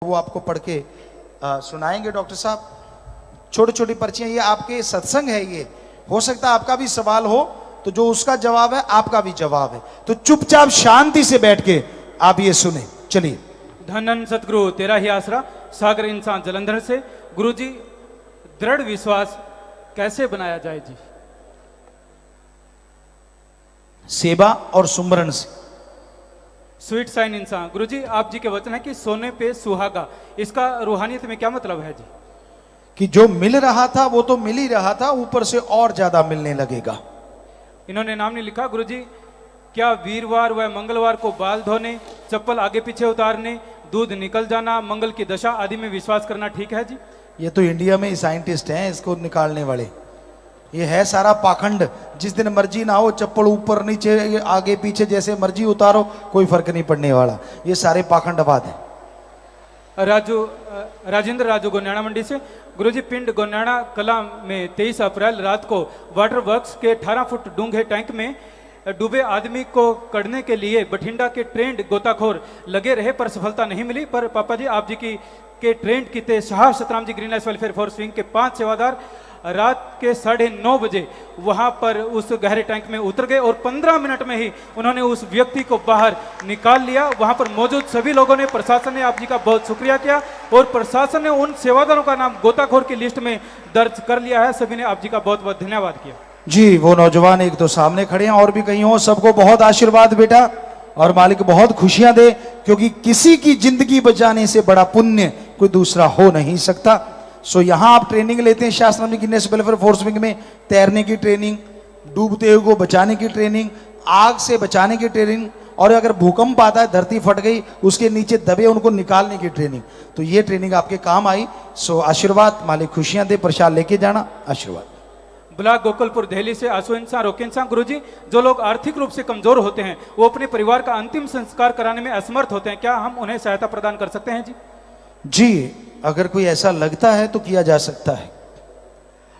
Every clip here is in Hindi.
वो आपको पढ़ के सुनाएंगे डॉक्टर साहब। छोटी छोटी पर्चियां, ये आपके सत्संग है, ये हो सकता है आपका भी सवाल हो तो जो उसका जवाब है आपका भी जवाब है, तो चुपचाप शांति से बैठ के आप ये सुने। चलिए। धनन सतगुरु तेरा ही आसरा, सागर इंसान जलंधर से। गुरु जी, दृढ़ विश्वास कैसे बनाया जाए जी? सेवा और सुमरन से। स्वीट साइन इंसान। गुरु जी, आप जी के वचन है कि सोने पे सुहागा, इसका रूहानियत में क्या मतलब है जी? कि जो मिल रहा था वो तो मिल ही रहा था, ऊपर से और ज्यादा मिलने लगेगा। इन्होंने नाम नहीं लिखा। गुरु जी, क्या वीरवार व मंगलवार को बाल धोने, चप्पल आगे पीछे उतारने, दूध निकल जाना, मंगल की दशा आदि में विश्वास करना ठीक है जी? ये तो इंडिया में ही साइंटिस्ट हैं इसको निकालने वाले। ये है सारा पाखंड। जिस दिन मर्जी ना हो, चप्पल ऊपर नीचे आगे पीछे जैसे मर्जी उतारो, कोई फर्क नहीं पड़ने वाला। ये सारे पाखंडवाद है। राजेंद्र राजू गोन्याणा मंडी से। गुरुजी, पिंड गोन्याणा कला में 23 अप्रैल रात को वाटर वर्क्स के 18 फुट डूंघे टैंक में डूबे आदमी को कढ़ने के लिए बठिंडा के ट्रेंड गोताखोर लगे रहे पर सफलता नहीं मिली। पर पापा जी, आप जी के ट्रेंड किते Shah Satnam ji green lines welfare force wing के 5 सेवादार रात के 9:30 बजे वहां पर उस गहरे टैंक में उतर गए और 15 मिनट में ही उन्होंने उस व्यक्ति को बाहर निकाल लिया। वहां पर मौजूद सभी लोगों ने, प्रशासन ने आप जी का बहुत शुक्रिया किया और प्रशासन ने उन सेवादारों का नाम गोताखोर की लिस्ट में दर्ज कर लिया है। सभी ने आप जी का बहुत बहुत धन्यवाद किया जी। वो नौजवान एक तो सामने खड़े हैं और भी कहीं हो, सबको बहुत आशीर्वाद बेटा, और मालिक बहुत खुशियां दे, क्योंकि किसी की जिंदगी बचाने से बड़ा पुण्य कोई दूसरा हो नहीं सकता। सो यहां आप ट्रेनिंग लेते हैं शास्त्र में गिनेस वेलफेयर फोर्स विंग में, तैरने की ट्रेनिंग, डूबते हुए को बचाने की ट्रेनिंग, आग से बचाने की ट्रेनिंग, और अगर भूकंप आता है, धरती फट गई, उसके नीचे दबे उनको निकालने की ट्रेनिंग। तो ये ट्रेनिंग आपके काम आई। सो आशीर्वाद, मालिक खुशियां दे, प्रसाद लेके जाना, आशीर्वाद। ब्लॉक गोकुलपुर दिल्ली से आंसू इंसान रोके इंसान। गुरु जी, जो लोग आर्थिक रूप से कमजोर होते हैं वो अपने परिवार का अंतिम संस्कार कराने में असमर्थ होते हैं, क्या हम उन्हें सहायता प्रदान कर सकते हैं जी? जी, अगर कोई ऐसा लगता है तो किया जा सकता है।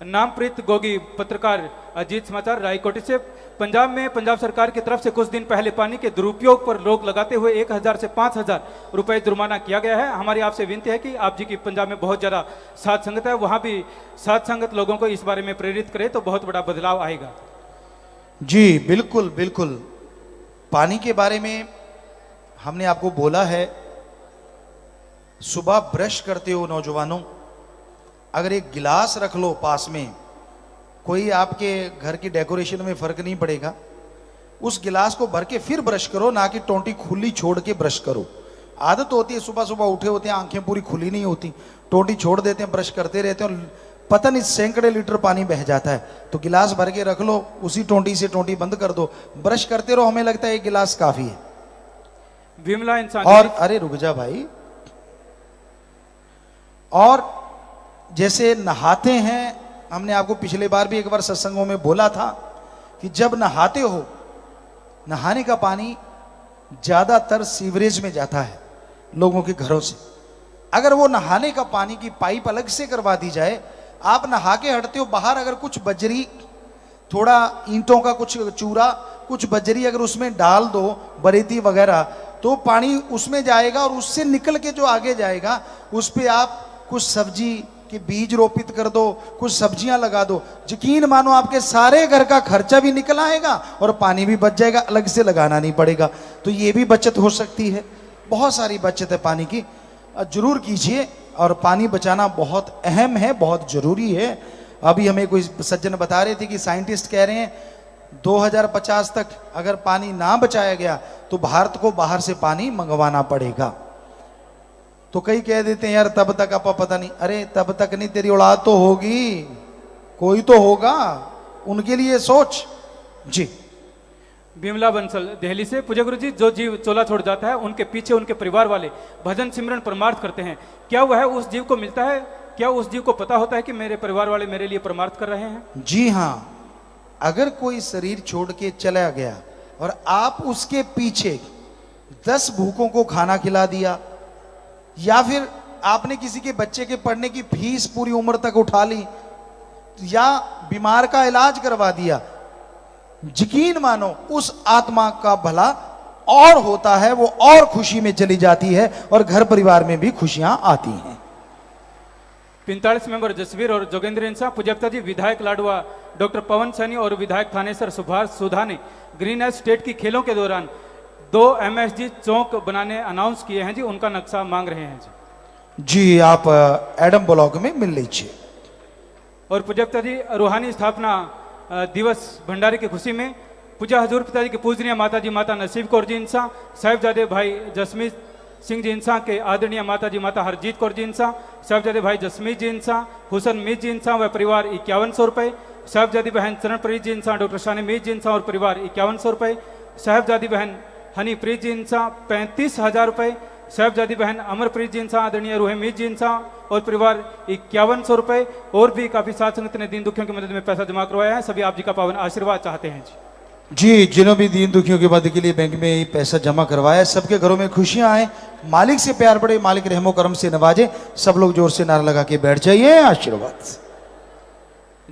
नामप्रीत गोगी, पत्रकार, अजीत समाचार रायकोटी से। पंजाब में पंजाब सरकार की तरफ से कुछ दिन पहले पानी के दुरुपयोग पर रोक लगाते हुए 1000 से 5000 रुपए जुर्माना किया गया है। हमारी आपसे विनती है कि आप जी की पंजाब में बहुत ज्यादा साध संगत है, वहां भी साध संगत लोगों को इस बारे में प्रेरित करे तो बहुत बड़ा बदलाव आएगा। जी बिल्कुल बिल्कुल। पानी के बारे में हमने आपको बोला है, सुबह ब्रश करते हो नौजवानों, अगर एक गिलास रख लो पास में, कोई आपके घर की डेकोरेशन में फर्क नहीं पड़ेगा। उस गिलास को भर के फिर ब्रश करो, ना कि टोंटी खुली छोड़ के ब्रश करो। आदत होती है, सुबह सुबह उठे होते हैं, आंखें पूरी खुली नहीं होती, टोंटी छोड़ देते हैं, ब्रश करते रहते हैं, पता नहीं सैकड़े लीटर पानी बह जाता है। तो गिलास भर के रख लो, उसी टोंटी से टोंटी बंद कर दो, ब्रश करते रहो, हमें लगता है एक गिलास काफी है। विमला इंसान। और अरे रुक जा भाई, और जैसे नहाते हैं, हमने आपको पिछले बार भी एक बार सत्संगों में बोला था कि जब नहाते हो, नहाने का पानी ज्यादातर सीवरेज में जाता है लोगों के घरों से। अगर वो नहाने का पानी की पाइप अलग से करवा दी जाए, आप नहा के हटते हो बाहर, अगर कुछ बजरी, थोड़ा ईंटों का कुछ चूरा, कुछ बजरी अगर उसमें डाल दो, बरेती वगैरह, तो पानी उसमें जाएगा और उससे निकल के जो आगे जाएगा उस पे आप कुछ सब्जी के बीज रोपित कर दो, कुछ सब्जियां लगा दो, यकीन मानो आपके सारे घर का खर्चा भी निकल आएगा और पानी भी बच जाएगा, अलग से लगाना नहीं पड़ेगा। तो ये भी बचत हो सकती है, बहुत सारी बचत है पानी की, जरूर कीजिए। और पानी बचाना बहुत अहम है, बहुत जरूरी है। अभी हमें कोई सज्जन बता रहे थे कि साइंटिस्ट कह रहे हैं 2050 तक अगर पानी ना बचाया गया तो भारत को बाहर से पानी मंगवाना पड़ेगा। तो कई कह देते हैं यार तब तक आपा पता नहीं, अरे तब तक नहीं, तेरी औलाद तो होगी, कोई तो होगा, उनके लिए सोच। जी। बिमला बंसल दिल्ली से। पूज्य गुरु जी, जो जीव चोला छोड़ जाता है उनके पीछे उनके परिवार वाले भजन सिमरन परमार्थ करते हैं, क्या वह उस जीव को मिलता है? क्या उस जीव को पता होता है कि मेरे परिवार वाले मेरे लिए परमार्थ कर रहे हैं? जी हाँ, अगर कोई शरीर छोड़ के चला गया और आप उसके पीछे 10 भूखों को खाना खिला दिया, या फिर आपने किसी के बच्चे के पढ़ने की फीस पूरी उम्र तक उठा ली, या बीमार का इलाज करवा दिया, यकीन मानो उस आत्मा का भला और होता है वो और खुशी में चली जाती है और घर परिवार में भी खुशियां आती हैं। 45 मेंबर जसवीर और जोगेंद्र इंसा, पूज्यपिता जी विधायक लाडवा डॉक्टर पवन सैनी और विधायक थानेसर सुभाष सुधा ने ग्रीन एज स्टेट की खेलों के दौरान 2 MSG चौक बनाने अनाउंस किए हैं जी, उनका नक्शा मांग रहे हैं जी आप एडम ब्लॉक में मिल लीजिए। और पूज्यपिता जी रूहानी स्थापना दिवस भंडारे की खुशी में पूजा हजूर पिताजी की पूजनीय माता जी माता नसीब कौर जी इंसा, साहिबजादे भाई जसमीत सिंह जी इंसा के आदरणीय माता जी माता हरजीत कौर जी इंसा, साहिबजादे भाई जसमीत जी इंसा, हुसन मीत जी इंसा व परिवार 5100 रुपये, साहिबजादी बहन चरणप्रीत जी इंसा डॉक्टर शानी मीत जी इंसा और परिवार 5100 रुपये, साहिबजादी बहन हनीप्रीत जी इंसा 35,000 रुपये, साहिबजादी बहन अमरप्रीत जी इंसा आदरणीय रूहे मीत जी इंसा और परिवार 5100 रुपये। और भी काफी साथ संगत ने दीन दुखियों की मदद में पैसा जमा करवाया है, सभी आप जी का पावन आशीर्वाद चाहते हैं जी। जिन्होंने भी दीन दुखियों की मदद के लिए बैंक में पैसा जमा करवाया, सबके घरों में खुशियां आए, मालिक से प्यार बढ़े, मालिक रहमो करम से नवाजे। सब लोग जोर से नारा लगा के बैठ जाइए, आशीर्वाद।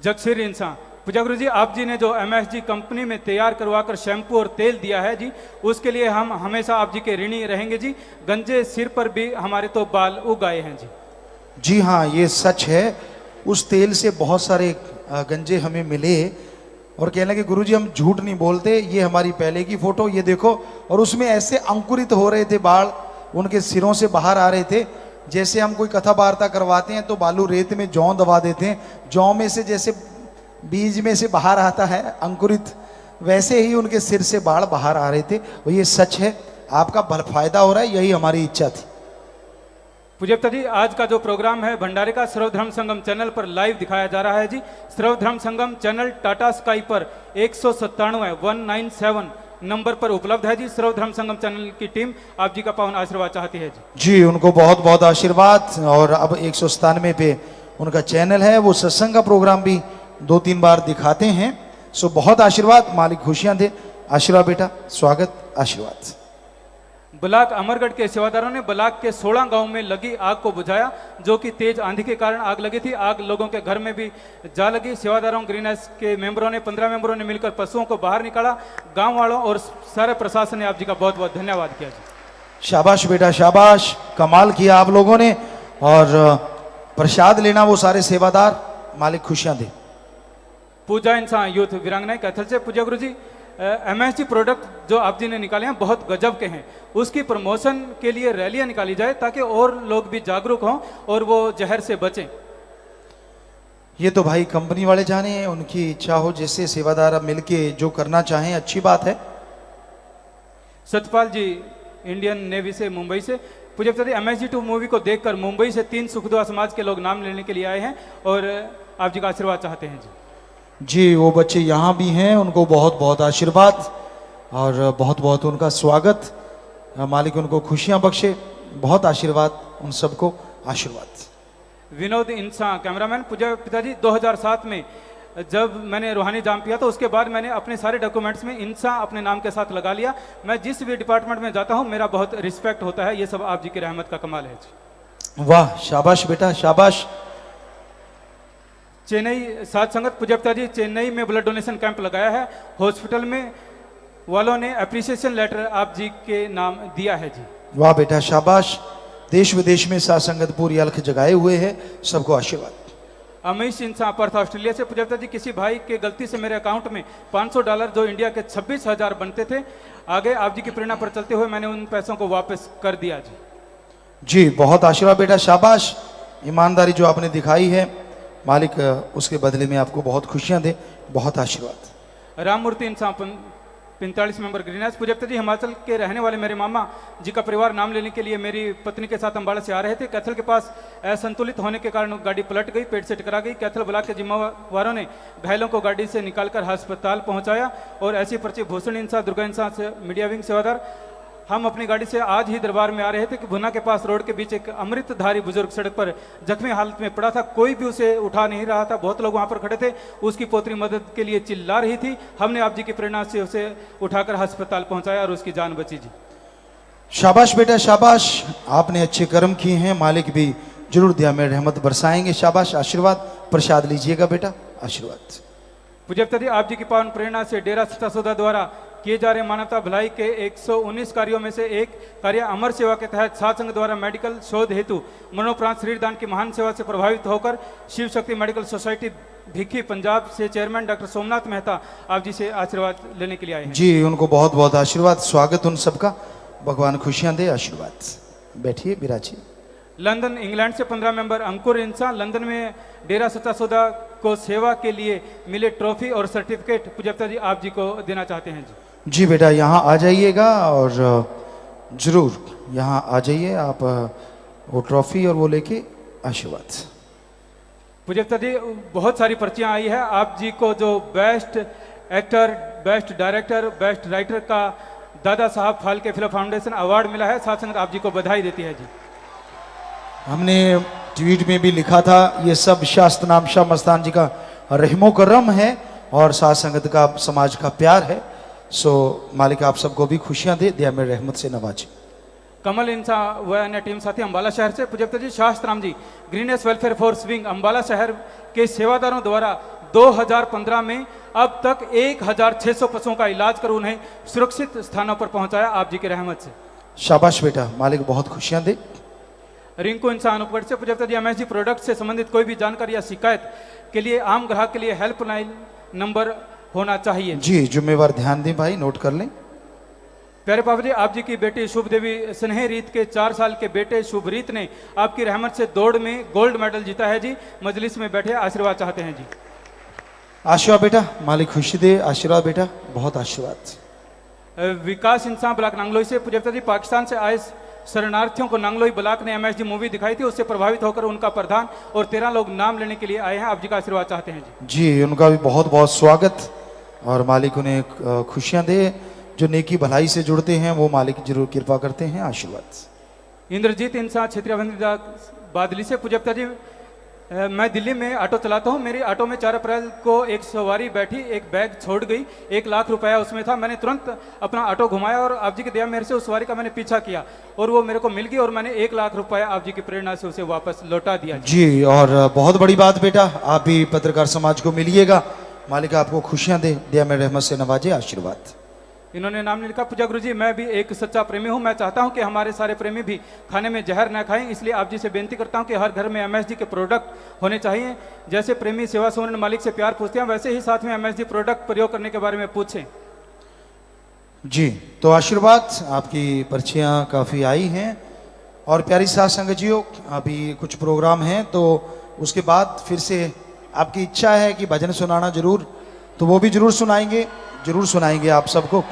जगसीर इंसान, पूजा गुरु जी आप जी ने जो MSG कंपनी में तैयार करवाकर शैम्पू और तेल दिया है जी, उसके लिए हम हमेशा आप जी के ऋणी रहेंगे जी। गंजे सिर पर भी हमारे तो बाल उग आए हैं जी। जी हाँ, ये सच है। उस तेल से बहुत सारे गंजे हमें मिले और कहने लगे गुरुजी हम झूठ नहीं बोलते, ये हमारी पहले की फोटो, ये देखो। और उसमें ऐसे अंकुरित हो रहे थे बाल, उनके सिरों से बाहर आ रहे थे। जैसे हम कोई कथा वार्ता करवाते हैं तो बालू रेत में जौ दबा देते हैं, जौ में से जैसे बीज में से बाहर आता है अंकुरित, वैसे ही उनके सिर से बाल बाहर आ रहे थे। और ये सच है, आपका भल फायदा हो रहा है, यही हमारी इच्छा थी। पूज्यपिता जी आज का जो प्रोग्राम है भंडारे का सर्वधर्म संगम चैनल पर लाइव दिखाया जा रहा है जी। सर्वधर्म संगम चैनल टाटा स्काई पर 197 नंबर पर उपलब्ध है जी। सर्वधर्म संगम चैनल की टीम आप जी का पावन आशीर्वाद चाहती है जी। उनको बहुत बहुत आशीर्वाद। और अब 197 पे उनका चैनल है, वो सत्संग का प्रोग्राम भी 2-3 बार दिखाते हैं। सो बहुत आशीर्वाद, मालिक खुशियां दे। आशीर्वाद बेटा, स्वागत, आशीर्वाद। ब्लॉक अमरगढ़ के सेवादारों ने ब्लॉक के 16 गांव में लगी आग को बुझाया, जो कि तेज आंधी के कारण आग लगी थी। आग लोगों के घर में भी जा लगी। सेवादारों ग्रीन एस के मेंबरों ने 15 मेंबरों ने मिलकर पशुओं को बाहर निकाला। गांव वालों और सारे प्रशासन ने आप जी का बहुत बहुत धन्यवाद किया जी। शाबाश बेटा, शाबाश, कमाल किया आप लोगों ने। और प्रसाद लेना वो सारे सेवादार, मालिक खुशियां दे। पूजा इंसान यूथ वीरांगना कैथल से पूजा गुरु जी MSG प्रोडक्ट जो आप जी ने निकाले हैं बहुत गजब के हैं, उसकी प्रमोशन के लिए रैलियां निकाली जाए ताकि और लोग भी जागरूक हों और वो जहर से बचें। ये तो भाई कंपनी वाले जाने हैं, उनकी इच्छा हो, जैसे सेवादार अब मिलके जो करना चाहें अच्छी बात है। सतपाल जी इंडियन नेवी से मुंबई से, पूज्यपिता जी MSG 2 मूवी को देखकर मुंबई से 3 सुखदुआ समाज के लोग नाम लेने के लिए आए हैं और आप जी का आशीर्वाद चाहते हैं जी। वो बच्चे यहाँ भी हैं, उनको बहुत बहुत आशीर्वाद और बहुत बहुत उनका स्वागत। मालिक उनको खुशियां बख्शे, बहुत आशीर्वाद, उन सबको आशीर्वाद। विनोद इंसान कैमरामैन, पूजा पिताजी 2007 में जब मैंने रूहानी जाम किया तो उसके बाद मैंने अपने सारे डॉक्यूमेंट्स में इंसा अपने नाम के साथ लगा लिया। मैं जिस भी डिपार्टमेंट में जाता हूँ मेरा बहुत रिस्पेक्ट होता है। ये सब आप जी की रहमत का कमाल है जी। वाह, शाबाश बेटा, शाबाश। चेन्नई साथ संगत, पूज्यपिता जी चेन्नई में ब्लड डोनेशन कैंप लगाया है। हॉस्पिटल में वालों ने अप्रिसिएशन लेटर आप जी के नाम दिया है जी। वाह बेटा, शाबाश। देश विदेश में साथ संगत पूरी अलख जगाए हुए है, सबको आशीर्वाद। अमीश इंसान पर्थ ऑस्ट्रेलिया से, पूज्यपिता जी किसी भाई के गलती से मेरे अकाउंट में $500 जो इंडिया के 26,000 बनते थे, आगे आप जी की प्रेरणा पर चलते हुए मैंने उन पैसों को वापस कर दिया जी। जी बहुत आशीर्वाद बेटा, शाबाश। ईमानदारी जो आपने दिखाई है, मालिक उसके बदले में आपको बहुत खुशियां दे, बहुत आशीर्वाद। राममूर्ति इंसान 45 मेंबर ग्रीनहाउस, पूज्यपिता जी हिमाचल के रहने वाले मेरे मामा जी का परिवार नाम लेने के लिए मेरी पत्नी के साथ अम्बाड़ा से आ रहे थे। कैथल के पास असंतुलित होने के कारण गाड़ी पलट गई, पेट से टकरा गई। कैथल ब्लॉक के जिम्मेवारों ने घायलों को गाड़ी से निकालकर अस्पताल पहुंचाया। और ऐसी पर्ची भूषण इंसान, दुर्गा इंसान से मीडिया विंग सेवादार, हम अपनी गाड़ी से आज ही दरबार में आ रहे थे कि भुना के पास रोड के बीच एक अमृतधारी बुजुर्ग सड़क पर जख्मी हालत में पड़ा था। कोई भी उसे उठा नहीं रहा था। बहुत लोग वहां पर खड़े थे। उसकी पोतरी मदद के लिए चिल्ला रही थी। हमने आप जी की प्रेरणा से उसे उठाकर अस्पताल पहुंचाया और उसकी जान बची जी। शाबाश बेटा, शाबाश। आपने अच्छे कर्म किए हैं, मालिक भी जरूर दिया में रहमत बरसाएंगे। शाबाश, आशीर्वाद। प्रसाद लीजिएगा बेटा, आशीर्वाद। पूज्यपिता जी आप जी की पावन प्रेरणा से डेरा सच्चा सौदा द्वारा किए जा रहे मानवता भलाई के 119 कार्यों में से एक कार्य अमर सेवा के तहत साध संघ द्वारा मेडिकल शोध हेतु मरणोपरांत शरीर दान की महान सेवा से प्रभावित होकर शिव शक्ति मेडिकल सोसाइटी भिक्खी पंजाब से चेयरमैन डॉक्टर सोमनाथ मेहता आप जी से आशीर्वाद लेने के लिए आए हैं। जी, उनको बहुत बहुत आशीर्वाद, स्वागत उन सबका, भगवान खुशियां दे, आशीर्वाद। बैठिए, विराजिए। लंदन इंग्लैंड से 15 मेंबर अंकुर इंसान लंदन में डेरा सच्चा सौदा को सेवा के लिए मिले ट्रॉफी और सर्टिफिकेट पूजप्ता जी आप जी को देना चाहते हैं जी बेटा, यहाँ आ जाइएगा और जरूर यहाँ आ जाइए आप, वो ट्रॉफी और वो लेके आशीर्वाद। पूजप्ता जी, बहुत सारी पर्चियां आई है आप जी को, जो best actor, best director, best writer का Dada Saheb Phalke film foundation award मिला है। साथ संगत आप जी को बधाई देती है जी। हमने ट्वीट में भी लिखा था, ये सब शास्त्र नाम शाह मस्तान जी का रहमो करम है और साथ संगत का, समाज का प्यार है। सो मालिक आप सबको भी खुशियां दे, दिया मेरे रहमत से नवाजे। कमल इंसा व अन्य टीम साथी अंबाला शहर से पूजप्ता जी, शास्त्राम ji green S welfare force wing Ambala शहर के सेवादारों द्वारा 2015 में अब तक 1600 पशुओं का इलाज कर उन्हें सुरक्षित स्थानों पर पहुंचाया आप जी की रहमत से। शाबाश बेटा, मालिक बहुत खुशियां दे। रिंकू इंसान उपगढ़ से पूजप्ता जी, एमएसजी प्रोडक्ट से संबंधित कोई भी जानकारी या शिकायत के लिए आम ग्राहक के लिए हेल्पलाइन नंबर होना चाहिए। जी, जुम्मेवार ध्यान दें भाई, नोट कर लें। प्यारे पापा जी, आप जी की बेटी शुभ देवी स्नेह रीत के 4 साल के बेटे शुभ रीत ने आपकी रहमत से दौड़ में गोल्ड मेडल जीता है जी। मजलिस में बैठे आशीर्वाद चाहते हैं जी। आशीर्वाद बेटा, मालिक खुशी दे, आशीर्वाद बेटा, बहुत आशीर्वाद। विकास इंसान ब्लॉक नांगलोई से पूजप्ता जी, पाकिस्तान से आए शरणार्थियों को नांगलोई ब्लॉक ने एमएसजी मूवी दिखाई थी, उससे प्रभावित होकर उनका प्रधान और 13 लोग नाम लेने के लिए आए हैं, आप जी का आशीर्वाद चाहते हैं जी। जी, उनका भी बहुत बहुत स्वागत और मालिक उन्हें खुशियां दे। जो नेकी भलाई से जुड़ते हैं वो मालिक जरूर कृपा करते हैं, आशीर्वाद। इंद्रजीत इंसान क्षेत्रीय बादली से पूजप्ता जी, मैं दिल्ली में ऑटो चलाता हूं, मेरी ऑटो में 4 अप्रैल को एक सवारी बैठी, एक बैग छोड़ गई, 1 लाख रुपया उसमें था। मैंने तुरंत अपना ऑटो घुमाया और आप जी की दया मेरे से उस सवारी का मैंने पीछा किया और वो मेरे को मिल गई और मैंने 1 लाख रुपया आप जी की प्रेरणा से उसे वापस लौटा दिया जी। और बहुत बड़ी बात बेटा, आप भी पत्रकार समाज को मिलिएगा, मालिक आपको खुशियां दे, दिया मेरे रहमत से नवाजे, आशीर्वाद। इन्होंने नाम नहीं लिखा। पूजा गुरु जी, मैं भी एक सच्चा प्रेमी हूं, मैं चाहता हूं कि हमारे सारे प्रेमी भी खाने में जहर न खाएं, इसलिए आप जी से बेनती करता हूं कि हर घर में एमएसजी के प्रोडक्ट होने चाहिए। जैसे प्रेमी सेवा सुमन मालिक से प्यार पूछते हैं, वैसे ही साथ में एमएसजी प्रोडक्ट प्रयोग करने के बारे में पूछें जी। तो आशीर्वाद, आपकी पर्चियां काफ़ी आई हैं और प्यारी साथ संगतियों, अभी कुछ प्रोग्राम हैं तो उसके बाद फिर से आपकी इच्छा है कि भजन सुनाना जरूर, तो वो भी जरूर सुनाएंगे आप सबको।